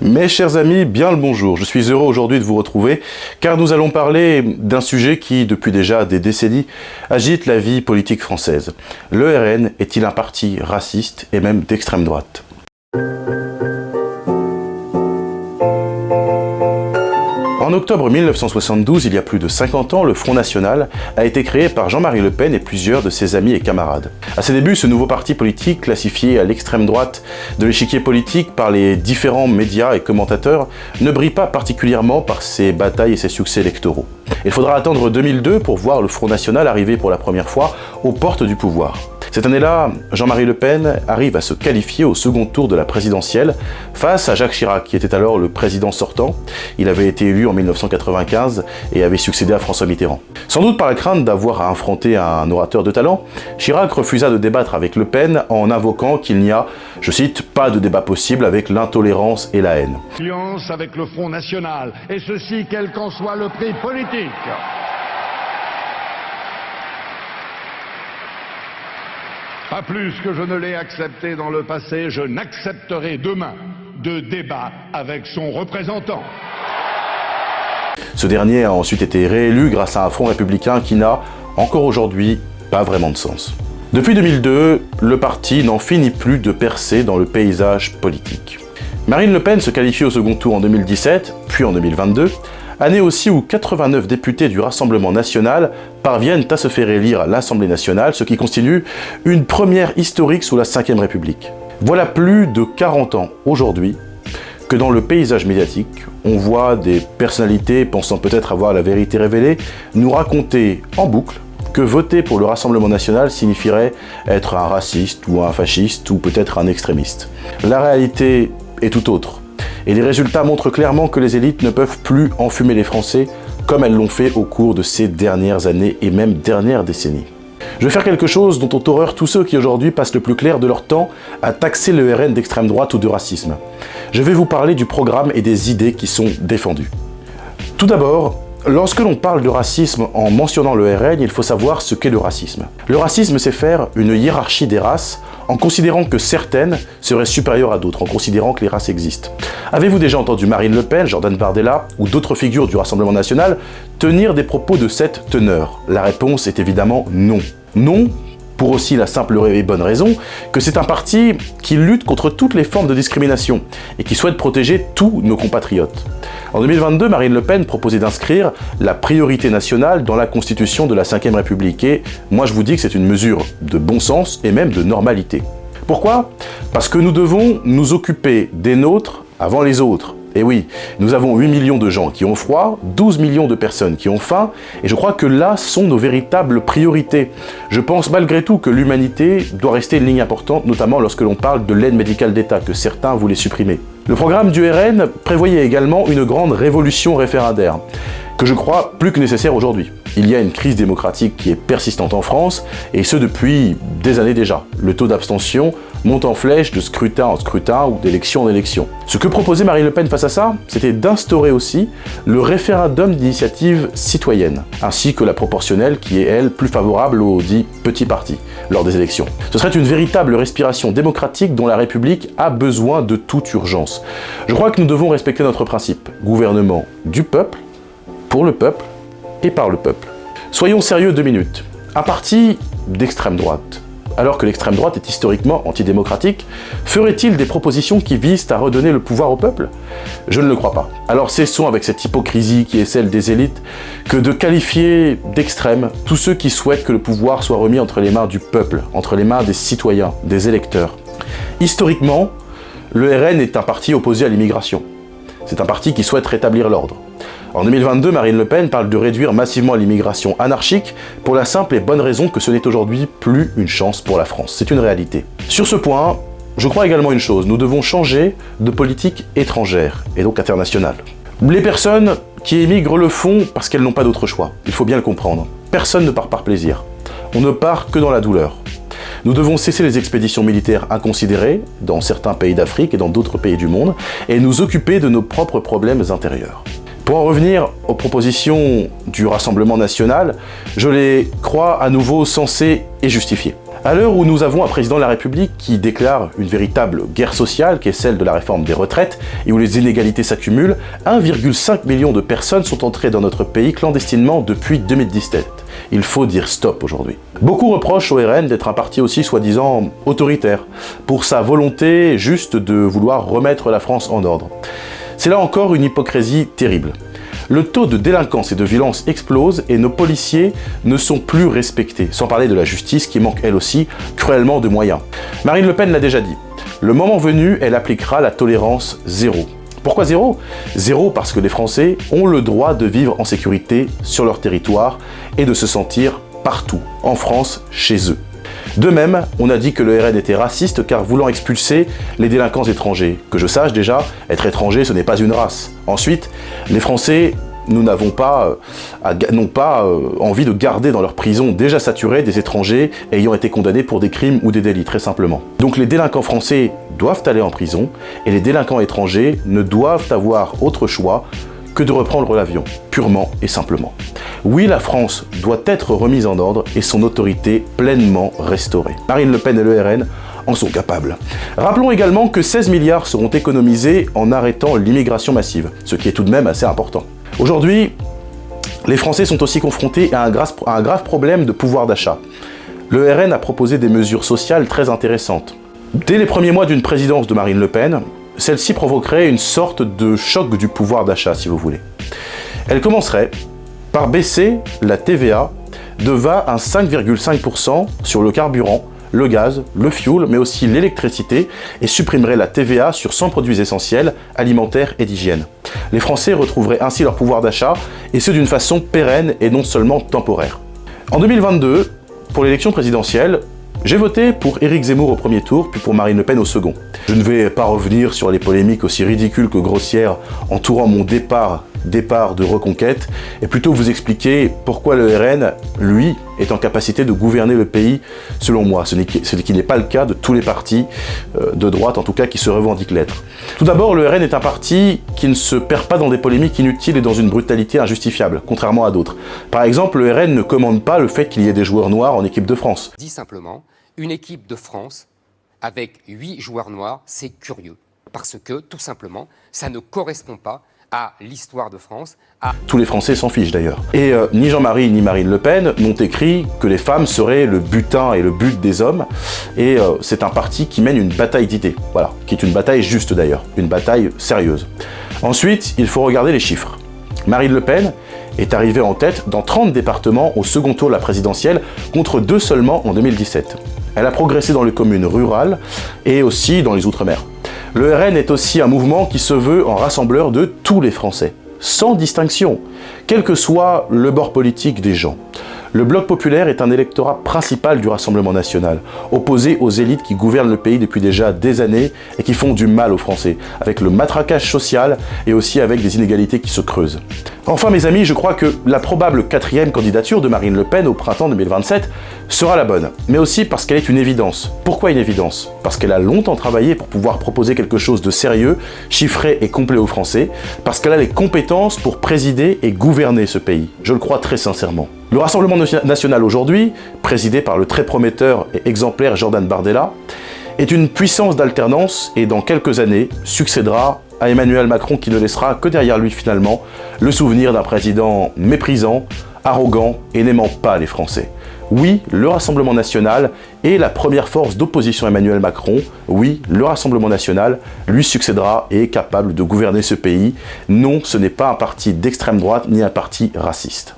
Mes chers amis, bien le bonjour. Je suis heureux aujourd'hui de vous retrouver car nous allons parler d'un sujet qui, depuis déjà des décennies, agite la vie politique française. Le RN est-il un parti raciste et même d'extrême droite ? En octobre 1972, il y a plus de 50 ans, le Front National a été créé par Jean-Marie Le Pen et plusieurs de ses amis et camarades. À ses débuts, ce nouveau parti politique, classifié à l'extrême droite de l'échiquier politique par les différents médias et commentateurs, ne brille pas particulièrement par ses batailles et ses succès électoraux. Il faudra attendre 2002 pour voir le Front National arriver pour la première fois aux portes du pouvoir. Cette année-là, Jean-Marie Le Pen arrive à se qualifier au second tour de la présidentielle face à Jacques Chirac, qui était alors le président sortant. Il avait été élu en 1995 et avait succédé à François Mitterrand. Sans doute par la crainte d'avoir à affronter un orateur de talent, Chirac refusa de débattre avec Le Pen en invoquant qu'il n'y a, je cite, pas de débat possible avec l'intolérance et la haine. Alliance avec le Front National, et ceci quel qu'en soit le prix politique. Pas plus que je ne l'ai accepté dans le passé, je n'accepterai demain de débat avec son représentant. Ce dernier a ensuite été réélu grâce à un front républicain qui n'a, encore aujourd'hui, pas vraiment de sens. Depuis 2002, le parti n'en finit plus de percer dans le paysage politique. Marine Le Pen se qualifie au second tour en 2017, puis en 2022, année aussi où 89 députés du Rassemblement national parviennent à se faire élire à l'Assemblée nationale, ce qui constitue une première historique sous la Ve République. Voilà plus de 40 ans aujourd'hui que dans le paysage médiatique, on voit des personnalités pensant peut-être avoir la vérité révélée nous raconter en boucle que voter pour le Rassemblement national signifierait être un raciste ou un fasciste ou peut-être un extrémiste. La réalité est tout autre. Et les résultats montrent clairement que les élites ne peuvent plus enfumer les Français comme elles l'ont fait au cours de ces dernières années et même dernières décennies. Je vais faire quelque chose dont ont horreur tous ceux qui aujourd'hui passent le plus clair de leur temps à taxer le RN d'extrême droite ou de racisme. Je vais vous parler du programme et des idées qui sont défendues. Tout d'abord, lorsque l'on parle de racisme en mentionnant le RN, il faut savoir ce qu'est le racisme. Le racisme, c'est faire une hiérarchie des races en considérant que certaines seraient supérieures à d'autres, en considérant que les races existent. Avez-vous déjà entendu Marine Le Pen, Jordan Bardella ou d'autres figures du Rassemblement national tenir des propos de cette teneur? La réponse est évidemment non. Non, pour aussi la simple et bonne raison que c'est un parti qui lutte contre toutes les formes de discrimination et qui souhaite protéger tous nos compatriotes. En 2022, Marine Le Pen proposait d'inscrire la priorité nationale dans la Constitution de la Ve République et moi je vous dis que c'est une mesure de bon sens et même de normalité. Pourquoi? Parce que nous devons nous occuper des nôtres avant les autres. Et oui, nous avons 8 millions de gens qui ont froid, 12 millions de personnes qui ont faim, et je crois que là sont nos véritables priorités. Je pense malgré tout que l'humanité doit rester une ligne importante, notamment lorsque l'on parle de l'aide médicale d'État, que certains voulaient supprimer. Le programme du RN prévoyait également une grande révolution référendaire, que je crois plus que nécessaire aujourd'hui. Il y a une crise démocratique qui est persistante en France, et ce depuis des années déjà. Le taux d'abstention monte en flèche de scrutin en scrutin ou d'élection en élection. Ce que proposait Marine Le Pen face à ça, c'était d'instaurer aussi le référendum d'initiative citoyenne, ainsi que la proportionnelle qui est, elle, plus favorable aux dits petits partis lors des élections. Ce serait une véritable respiration démocratique dont la République a besoin de toute urgence. Je crois que nous devons respecter notre principe. Gouvernement du peuple, pour le peuple et par le peuple. Soyons sérieux 2 minutes. Un parti d'extrême droite, alors que l'extrême droite est historiquement antidémocratique, ferait-il des propositions qui visent à redonner le pouvoir au peuple? Je ne le crois pas. Alors cessons avec cette hypocrisie qui est celle des élites que de qualifier d'extrême tous ceux qui souhaitent que le pouvoir soit remis entre les mains du peuple, entre les mains des citoyens, des électeurs. Historiquement, le RN est un parti opposé à l'immigration. C'est un parti qui souhaite rétablir l'ordre. En 2022, Marine Le Pen parle de réduire massivement l'immigration anarchique pour la simple et bonne raison que ce n'est aujourd'hui plus une chance pour la France. C'est une réalité. Sur ce point, je crois également une chose, nous devons changer de politique étrangère, et donc internationale. Les personnes qui émigrent le font parce qu'elles n'ont pas d'autre choix. Il faut bien le comprendre. Personne ne part par plaisir. On ne part que dans la douleur. Nous devons cesser les expéditions militaires inconsidérées dans certains pays d'Afrique et dans d'autres pays du monde et nous occuper de nos propres problèmes intérieurs. Pour en revenir aux propositions du Rassemblement national, je les crois à nouveau sensées et justifiées. À l'heure où nous avons un président de la République qui déclare une véritable guerre sociale, qui est celle de la réforme des retraites, et où les inégalités s'accumulent, 1,5 million de personnes sont entrées dans notre pays clandestinement depuis 2017. Il faut dire stop aujourd'hui. Beaucoup reprochent au RN d'être un parti aussi soi-disant autoritaire, pour sa volonté juste de vouloir remettre la France en ordre. C'est là encore une hypocrisie terrible. Le taux de délinquance et de violence explose et nos policiers ne sont plus respectés, sans parler de la justice qui manque elle aussi cruellement de moyens. Marine Le Pen l'a déjà dit, le moment venu, elle appliquera la tolérance zéro. Pourquoi zéro? Zéro parce que les Français ont le droit de vivre en sécurité sur leur territoire et de se sentir partout, en France, chez eux. De même, on a dit que le RN était raciste car voulant expulser les délinquants étrangers. Que je sache déjà, être étranger ce n'est pas une race. Ensuite, les Français, nous n'ont pas envie de garder dans leurs prisons déjà saturées des étrangers ayant été condamnés pour des crimes ou des délits, très simplement. Donc les délinquants français doivent aller en prison et les délinquants étrangers ne doivent avoir autre choix que de reprendre l'avion, purement et simplement. Oui, la France doit être remise en ordre et son autorité pleinement restaurée. Marine Le Pen et le RN en sont capables. Rappelons également que 16 milliards seront économisés en arrêtant l'immigration massive, ce qui est tout de même assez important. Aujourd'hui, les Français sont aussi confrontés à un grave problème de pouvoir d'achat. Le RN a proposé des mesures sociales très intéressantes. Dès les premiers mois d'une présidence de Marine Le Pen, celle-ci provoquerait une sorte de choc du pouvoir d'achat, si vous voulez. Elle commencerait par baisser la TVA de 20 à 5,5% sur le carburant, le gaz, le fioul, mais aussi l'électricité, et supprimerait la TVA sur 100 produits essentiels, alimentaires et d'hygiène. Les Français retrouveraient ainsi leur pouvoir d'achat, et ce d'une façon pérenne et non seulement temporaire. En 2022, pour l'élection présidentielle, j'ai voté pour Éric Zemmour au premier tour, puis pour Marine Le Pen au second. Je ne vais pas revenir sur les polémiques aussi ridicules que grossières entourant mon départ de Reconquête, et plutôt vous expliquer pourquoi le RN, lui, est en capacité de gouverner le pays, selon moi, ce qui n'est pas le cas de tous les partis de droite, en tout cas qui se revendiquent l'être. Tout d'abord, le RN est un parti qui ne se perd pas dans des polémiques inutiles et dans une brutalité injustifiable, contrairement à d'autres. Par exemple, le RN ne commande pas le fait qu'il y ait des joueurs noirs en équipe de France. Dit simplement, une équipe de France avec 8 joueurs noirs, c'est curieux, parce que, tout simplement, ça ne correspond pas à l'histoire de France. Tous les Français s'en fichent d'ailleurs. Et ni Jean-Marie ni Marine Le Pen n'ont écrit que les femmes seraient le butin et le but des hommes. Et c'est un parti qui mène une bataille d'idées. Voilà, qui est une bataille juste d'ailleurs, une bataille sérieuse. Ensuite, il faut regarder les chiffres. Marine Le Pen est arrivée en tête dans 30 départements au second tour de la présidentielle, contre 2 seulement en 2017. Elle a progressé dans les communes rurales et aussi dans les Outre-mer. Le RN est aussi un mouvement qui se veut en rassembleur de tous les Français, sans distinction, quel que soit le bord politique des gens. Le Bloc populaire est un électorat principal du Rassemblement national, opposé aux élites qui gouvernent le pays depuis déjà des années et qui font du mal aux Français, avec le matraquage social et aussi avec des inégalités qui se creusent. Enfin mes amis, je crois que la probable 4e candidature de Marine Le Pen au printemps 2027 sera la bonne, mais aussi parce qu'elle est une évidence. Pourquoi une évidence? Parce qu'elle a longtemps travaillé pour pouvoir proposer quelque chose de sérieux, chiffré et complet aux Français, parce qu'elle a les compétences pour présider et gouverner ce pays. Je le crois très sincèrement. Le Rassemblement national aujourd'hui, présidé par le très prometteur et exemplaire Jordan Bardella, est une puissance d'alternance et dans quelques années succédera à Emmanuel Macron qui ne laissera que derrière lui finalement le souvenir d'un président méprisant, arrogant et n'aimant pas les Français. Oui, le Rassemblement national est la première force d'opposition à Emmanuel Macron. Oui, le Rassemblement national lui succédera et est capable de gouverner ce pays. Non, ce n'est pas un parti d'extrême droite ni un parti raciste.